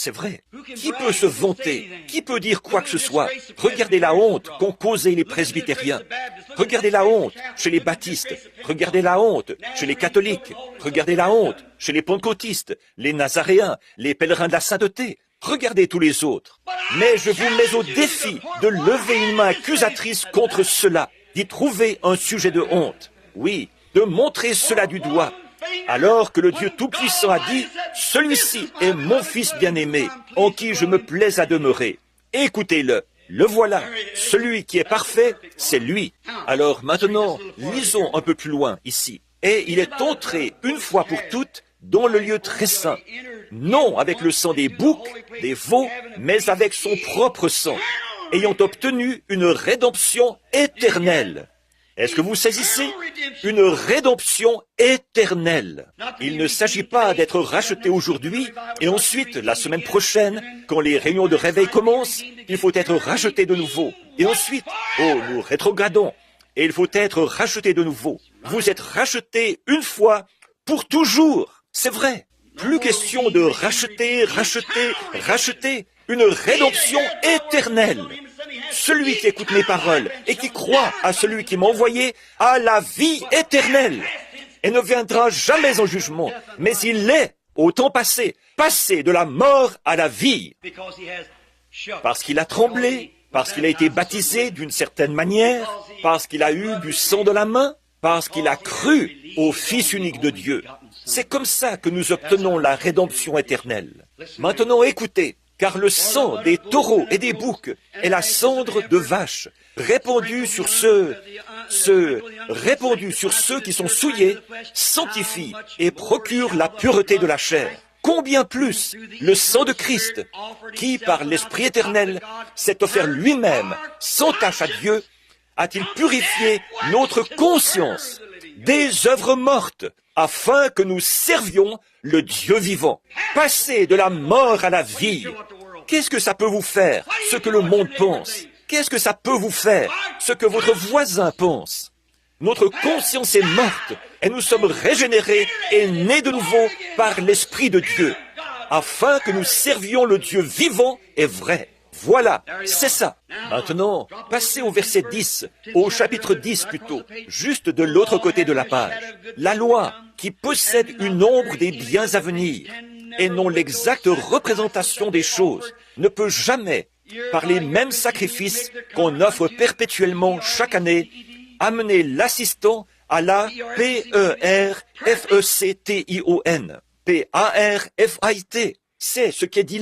c'est vrai. Qui peut se vanter? Qui peut dire quoi que ce soit? Regardez la honte qu'ont causé les presbytériens. Regardez la honte chez les baptistes. Regardez la honte chez les catholiques. Regardez la honte chez les pentecôtistes, les nazaréens, les pèlerins de la sainteté. Regardez tous les autres. Mais je vous mets au défi de lever une main accusatrice contre cela, d'y trouver un sujet de honte. Oui, de montrer cela du doigt. Alors que le Dieu Tout-Puissant a dit, « Celui-ci est mon Fils bien-aimé, en qui je me plais à demeurer. » Écoutez-le, le voilà. Celui qui est parfait, c'est lui. Alors maintenant, lisons un peu plus loin ici. Et il est entré une fois pour toutes dans le lieu très saint, non avec le sang des boucs, des veaux, mais avec son propre sang, ayant obtenu une rédemption éternelle. Est-ce que vous saisissez? Une rédemption éternelle. Il ne s'agit pas d'être racheté aujourd'hui et ensuite, la semaine prochaine, quand les réunions de réveil commencent, il faut être racheté de nouveau. Et ensuite, nous rétrogradons et il faut être racheté de nouveau. Vous êtes racheté une fois pour toujours. C'est vrai. Plus question de racheter, racheter. Une rédemption éternelle. Celui qui écoute mes paroles et qui croit à celui qui m'a envoyé a la vie éternelle et ne viendra jamais en jugement, mais il est, au temps passé, passé de la mort à la vie. Parce qu'il a tremblé, parce qu'il a été baptisé d'une certaine manière, parce qu'il a eu du sang de la main, parce qu'il a cru au Fils unique de Dieu. C'est comme ça que nous obtenons la rédemption éternelle. Maintenant, écoutez, car le sang des taureaux et des boucs est la cendre de vache, répandue sur ceux qui sont souillés, sanctifie et procure la pureté de la chair. Combien plus le sang de Christ, qui, par l'Esprit éternel, s'est offert lui-même, sans tache à Dieu, a-t-il purifié notre conscience des œuvres mortes, afin que nous servions le Dieu vivant. Passer de la mort à la vie. Qu'est-ce que ça peut vous faire, ce que le monde pense? Qu'est-ce que ça peut vous faire, ce que votre voisin pense? Notre conscience est morte et nous sommes régénérés et nés de nouveau par l'Esprit de Dieu, afin que nous servions le Dieu vivant et vrai. Voilà, c'est ça. Maintenant, passez au verset 10, au chapitre 10 plutôt, juste de l'autre côté de la page. La loi, qui possède une ombre des biens à venir, et non l'exacte représentation des choses, ne peut jamais, par les mêmes sacrifices qu'on offre perpétuellement chaque année, amener l'assistant à la P-E-R-F-E-C-T-I-O-N. P-A-R-F-A-I-T. C'est ce qui est dit